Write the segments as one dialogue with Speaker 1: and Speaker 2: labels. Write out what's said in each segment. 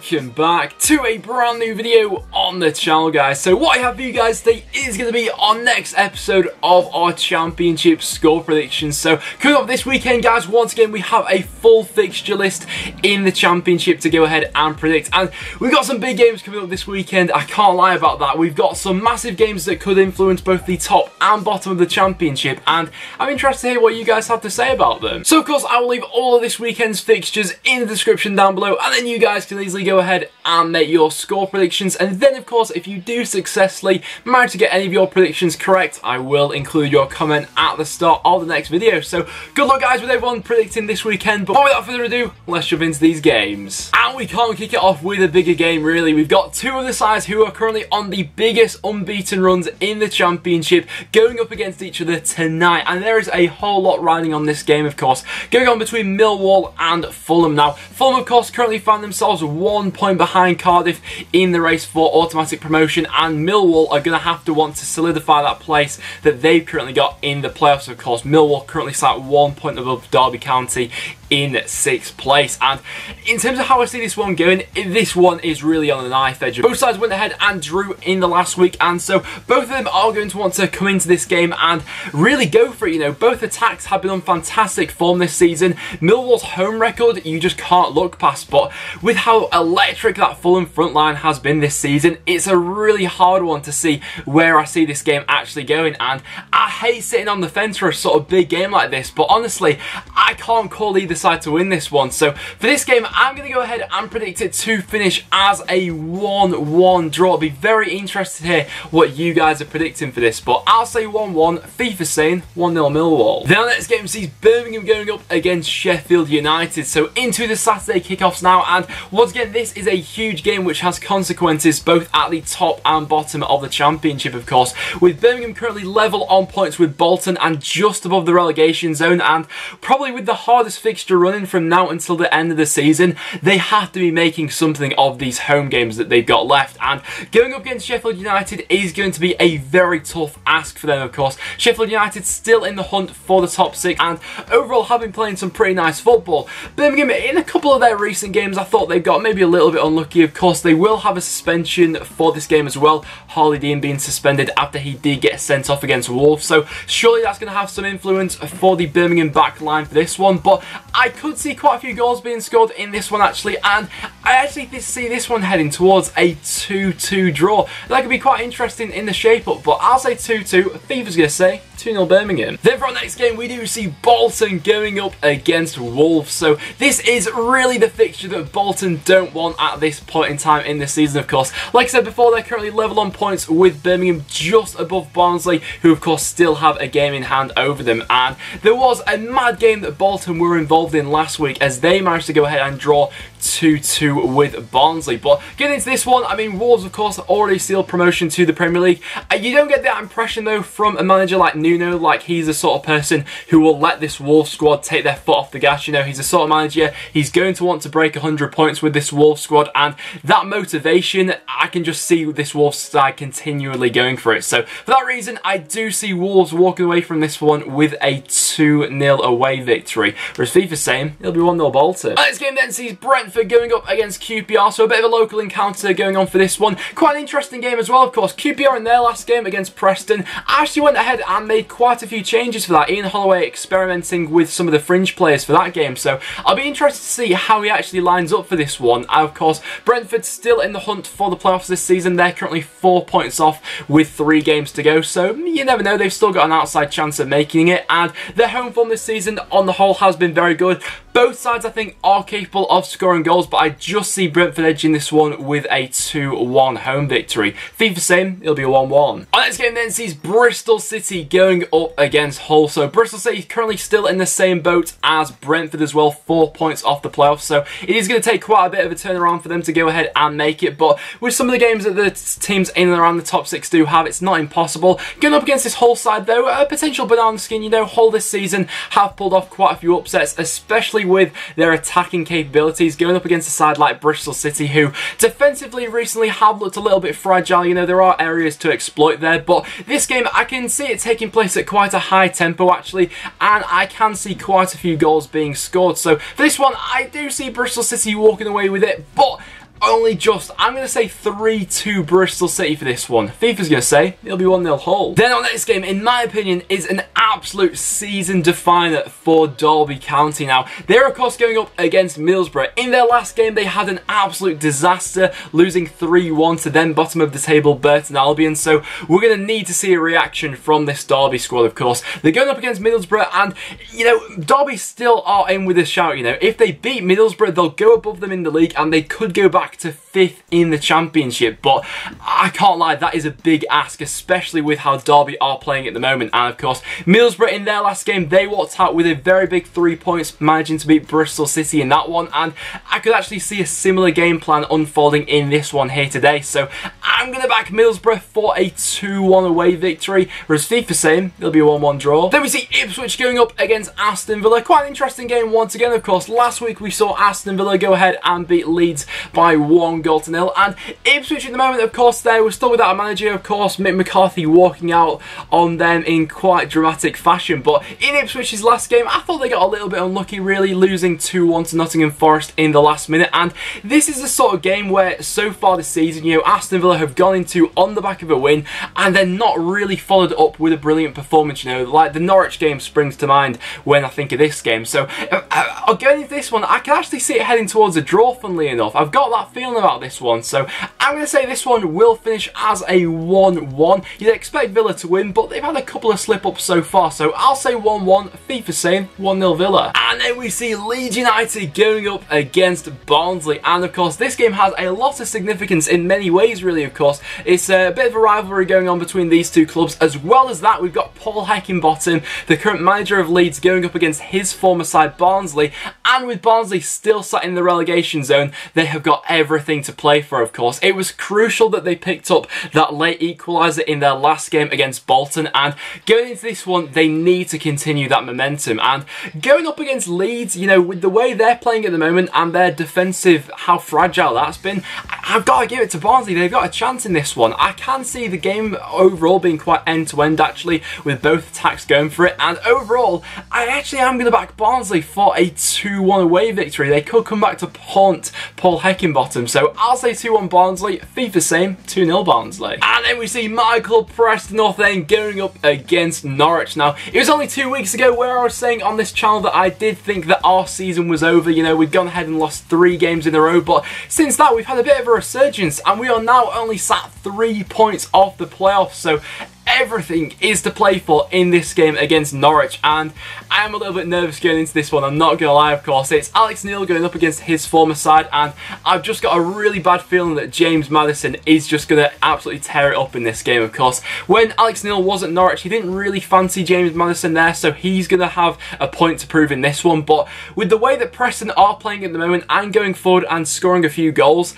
Speaker 1: welcome back to a brand new video on the channel, guys. So what I have for you guys today is going to be our next episode of our championship score predictions. So coming up this weekend, guys, once again we have a full fixture list in the championship to go ahead and predict, and we've got some big games coming up this weekend. I can't lie about that. We've got some massive games that could influence both the top and bottom of the championship, and I'm interested to hear what you guys have to say about them. So of course I will leave all of this weekend's fixtures in the description down below, and then you guys can easily go ahead and make your score predictions. And then of course, if you do successfully manage to get any of your predictions correct, I will include your comment at the start of the next video. So good luck, guys, with everyone predicting this weekend. But without further ado, let's jump into these games. And we can't kick it off with a bigger game, really. We've got two of the sides who are currently on the biggest unbeaten runs in the championship going up against each other tonight, and there is a whole lot riding on this game, of course, going on between Millwall and Fulham. Now Fulham, of course, currently find themselves 1 point behind Cardiff in the race for automatic promotion, and Millwall are going to have to want to solidify that place that they've currently got in the playoffs. Of course, Millwall currently sat 1 point above Derby County in 6th place. And in terms of how I see this one going, this one is really on the knife edge. Both sides went ahead and drew in the last week, and so both of them are going to want to come into this game and really go for it. You know, both attacks have been on fantastic form this season. Millwall's home record you just can't look past, but with how electric that Fulham front line has been this season, it's a really hard one to see where I see this game actually going. And I hate sitting on the fence for a sort of big game like this, but honestly I can't call either side to win this one. So for this game, I'm going to go ahead and predict it to finish as a 1-1 draw. I'll be very interested to hear what you guys are predicting for this, but I'll say 1-1, FIFA saying 1-0 Millwall. Then our next game sees Birmingham going up against Sheffield United. So into the Saturday kickoffs now, and once again this is a huge game which has consequences both at the top and bottom of the championship, of course, with Birmingham currently level on points with Bolton and just above the relegation zone, and probably with the hardest fixture running from now until the end of the season. They have to be making something of these home games that they've got left, and going up against Sheffield United is going to be a very tough ask for them, of course. Sheffield United still in the hunt for the top 6 and overall have been playing some pretty nice football. Birmingham, in a couple of their recent games, I thought they've got maybe a little bit unlucky. Of course, they will have a suspension for this game as well. Harley Dean being suspended after he did get sent off against Wolves, so surely that's going to have some influence for the Birmingham back line for this one. But I could see quite a few goals being scored in this one actually, and I actually see this one heading towards a 2-2 draw. That could be quite interesting in the shape-up, but I'll say 2-2. FIFA's going to say 2-0 Birmingham. Then for our next game, we do see Bolton going up against Wolves. So this is really the fixture that Bolton don't want at this point in time in the season, of course. Like I said before, they're currently level on points with Birmingham, just above Barnsley, who of course still have a game in hand over them. And there was a mad game that Bolton were involved in last week as they managed to go ahead and draw 2-2 with Barnsley. But getting into this one, I mean, Wolves of course already sealed promotion to the Premier League. You don't get that impression though from a manager like Nuno, like he's the sort of person who will let this Wolves squad take their foot off the gas. You know, he's the sort of manager, he's going to want to break 100 points with this Wolves squad, and that motivation, I can just see this Wolves side continually going for it. So for that reason, I do see Wolves walking away from this one with a 2-0 away victory, whereas FIFA's saying it'll be 1-0 Bolton. This game then sees Brentford going up against QPR, so a bit of a local encounter going on for this one. Quite an interesting game as well, of course. QPR in their last game against Preston actually went ahead and made quite a few changes for that. Ian Holloway experimenting with some of the fringe players for that game, so I'll be interested to see how he actually lines up for this one. And of course, Brentford still in the hunt for the playoffs this season. They're currently 4 points off with 3 games to go, so you never know, they've still got an outside chance of making it, and their home form this season on the whole has been very good. Both sides, I think, are capable of scoring goals, but I just see Brentford edging this one with a 2-1 home victory. FIFA same, it'll be a 1-1. Our next game then sees Bristol City going up against Hull. So Bristol City currently still in the same boat as Brentford as well, 4 points off the playoffs. So it is going to take quite a bit of a turnaround for them to go ahead and make it. But with some of the games that the teams in and around the top 6 do have, it's not impossible. Going up against this Hull side though, a potential banana skin. You know, Hull this season have pulled off quite a few upsets, especially with their attacking capabilities, going up against a side like Bristol City, who defensively recently have looked a little bit fragile. You know, there are areas to exploit there, but this game I can see it taking place at quite a high tempo actually, and I can see quite a few goals being scored. So for this one, I do see Bristol City walking away with it, but only just, I'm going to say 3-2 Bristol City for this one. FIFA's going to say it'll be 1-0 Hull. Then our next game, in my opinion, is an absolute season definer for Derby County. Now, they're of course going up against Middlesbrough. In their last game, they had an absolute disaster, losing 3-1 to then bottom of the table Burton Albion. So we're going to need to see a reaction from this Derby squad, of course. They're going up against Middlesbrough, and, you know, Derby still are in with a shout, you know. If they beat Middlesbrough, they'll go above them in the league, and they could go back to 5th in the Championship. But I can't lie, that is a big ask, especially with how Derby are playing at the moment. And, of course, Middlesbrough in their last game, they walked out with a very big 3 points, managing to beat Bristol City in that one. And I could actually see a similar game plan unfolding in this one here today. So I'm going to back Middlesbrough for a 2-1 away victory, whereas FIFA's saying it'll be a 1-1 draw. Then we see Ipswich going up against Aston Villa. Quite an interesting game once again, of course. Last week we saw Aston Villa go ahead and beat Leeds by 1-0, and Ipswich at the moment, of course, they were still without a manager, of course, Mick McCarthy walking out on them in quite dramatic fashion. But in Ipswich's last game, I thought they got a little bit unlucky, really, losing 2-1 to Nottingham Forest in the last minute. And this is the sort of game where, so far this season, you know, Aston Villa have gone into on the back of a win, and then not really followed up with a brilliant performance, you know, like the Norwich game springs to mind when I think of this game. So going into this one, I can actually see it heading towards a draw, funnily enough. I've got that feeling about this one, so I'm going to say this one will finish as a 1-1. You'd expect Villa to win, but they've had a couple of slip-ups so far, so I'll say 1-1. FIFA saying 1-0 Villa. And then we see Leeds United going up against Barnsley, and of course this game has a lot of significance in many ways, really. Of course, it's a bit of a rivalry going on between these two clubs. As well as that, we've got Paul Heckingbottom, the current manager of Leeds, going up against his former side Barnsley, and with Barnsley still sat in the relegation zone, they have got everything to play for, of course. It was crucial that they picked up that late equaliser in their last game against Bolton, and going into this one, they need to continue that momentum. And going up against Leeds, you know, with the way they're playing at the moment and their defensive, how fragile that's been, I've got to give it to Barnsley. They've got a chance in this one. I can see the game overall being quite end-to-end, actually, with both attacks going for it. And overall, I actually am going to back Barnsley for a 2-1 away victory. They could come back to haunt Paul Heckingbottom. So I'll say 2-1 Barnsley. FIFA same, 2-0 Barnsley. And then we see my club Preston North End going up against Norwich. Now, it was only 2 weeks ago where I was saying on this channel that I did think that our season was over. You know, we'd gone ahead and lost 3 games in a row, but since that we've had a bit of a resurgence, and we are now only sat 3 points off the playoffs. So everything is to play for in this game against Norwich, and I am a little bit nervous going into this one. I'm not going to lie, of course. It's Alex Neil going up against his former side, and I've just got a really bad feeling that James Maddison is just going to absolutely tear it up in this game, of course. When Alex Neil was at Norwich, he didn't really fancy James Maddison there, so he's going to have a point to prove in this one. But with the way that Preston are playing at the moment and going forward and scoring a few goals,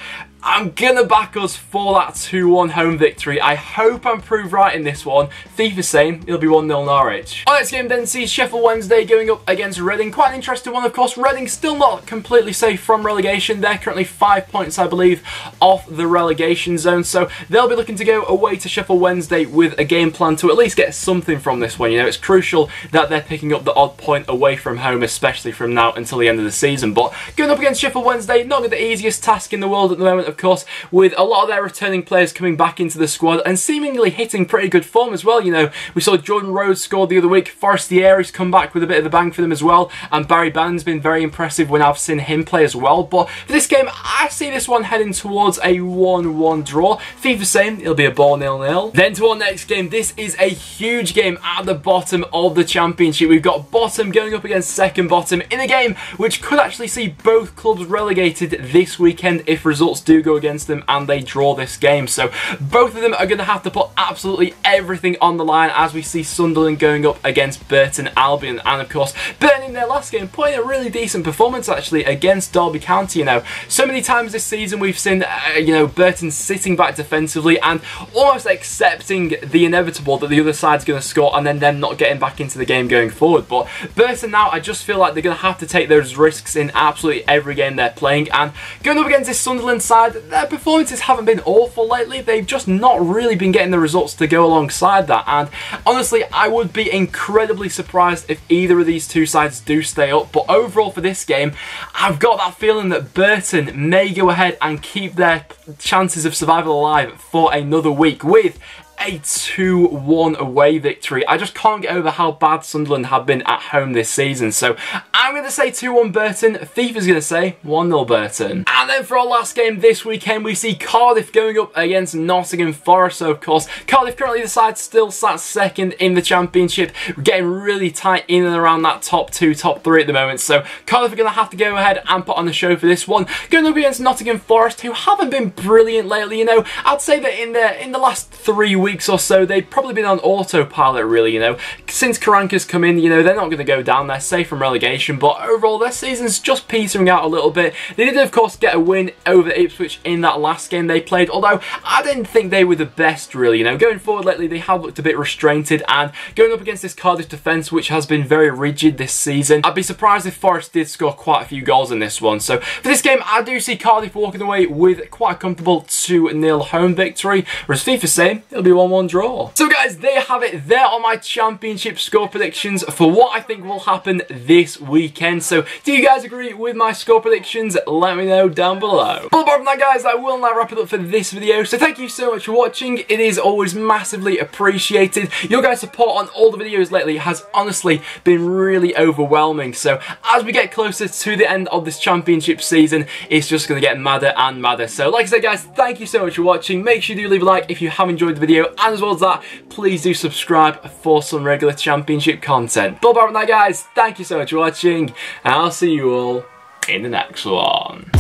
Speaker 1: I'm going to back us for that 2-1 home victory. I hope I'm proved right in this one. FIFA saying it'll be 1-0 Norwich. Our next game then sees Sheffield Wednesday going up against Reading. Quite an interesting one, of course. Reading still not completely safe from relegation. They're currently 5 points, I believe, off the relegation zone. So they'll be looking to go away to Sheffield Wednesday with a game plan to at least get something from this one. You know, it's crucial that they're picking up the odd point away from home, especially from now until the end of the season. But going up against Sheffield Wednesday, not the easiest task in the world at the moment, of course, with a lot of their returning players coming back into the squad and seemingly hitting pretty good form as well. You know, we saw Jordan Rhodes scored the other week, Forestieri's come back with a bit of a bang for them as well, and Barry Band's been very impressive when I've seen him play as well. But for this game, I see this one heading towards a 1-1 draw. FIFA saying it'll be a ball 0-0. Then to our next game, this is a huge game at the bottom of the Championship. We've got bottom going up against second bottom in a game which could actually see both clubs relegated this weekend if results do go against them and they draw this game. So both of them are going to have to put absolutely everything on the line, as we see Sunderland going up against Burton Albion. And of course, Burton in their last game putting a really decent performance actually against Derby County. You know, so many times this season we've seen you know, Burton sitting back defensively and almost accepting the inevitable that the other side's going to score and then them not getting back into the game going forward. But Burton now, I just feel like they're going to have to take those risks in absolutely every game they're playing, and going up against this Sunderland side, side, their performances haven't been awful lately. They've just not really been getting the results to go alongside that, and honestly, I would be incredibly surprised if either of these two sides do stay up. But overall for this game, I've got that feeling that Burton may go ahead and keep their chances of survival alive for another week with a 2-1 away victory. I just can't get over how bad Sunderland have been at home this season. So I'm going to say 2-1 Burton. FIFA's going to say 1-0 Burton. And then for our last game this weekend, we see Cardiff going up against Nottingham Forest. So of course, Cardiff currently the side still sat second in the Championship. We're getting really tight in and around that top 2, top 3 at the moment. So Cardiff are going to have to go ahead and put on the show for this one. Going up against Nottingham Forest, who haven't been brilliant lately. You know, I'd say that in the last 3 weeks or so, they've probably been on autopilot, really, you know. Since Karanka's come in, you know, they're not going to go down. They're safe from relegation, but overall, their season's just petering out a little bit. They did, of course, get a win over Ipswich in that last game they played, although I didn't think they were the best, really, you know. Going forward lately, they have looked a bit restrained, and going up against this Cardiff defence, which has been very rigid this season, I'd be surprised if Forest did score quite a few goals in this one. So, for this game, I do see Cardiff walking away with quite a comfortable 2-0 home victory, whereas FIFA's saying it'll be 1-1 draw. So guys, there you have it. There are my Championship score predictions for what I think will happen this weekend. So do you guys agree with my score predictions? Let me know down below. But apart from that, guys, I will now wrap it up for this video. So thank you so much for watching. It is always massively appreciated. Your guys' support on all the videos lately has honestly been really overwhelming. So as we get closer to the end of this Championship season, it's just going to get madder and madder. So like I said, guys, thank you so much for watching. Make sure you do leave a like if you have enjoyed the video, and as well as that, please do subscribe for some regular Championship content. But apart from that, guys, thank you so much for watching, and I'll see you all in the next one.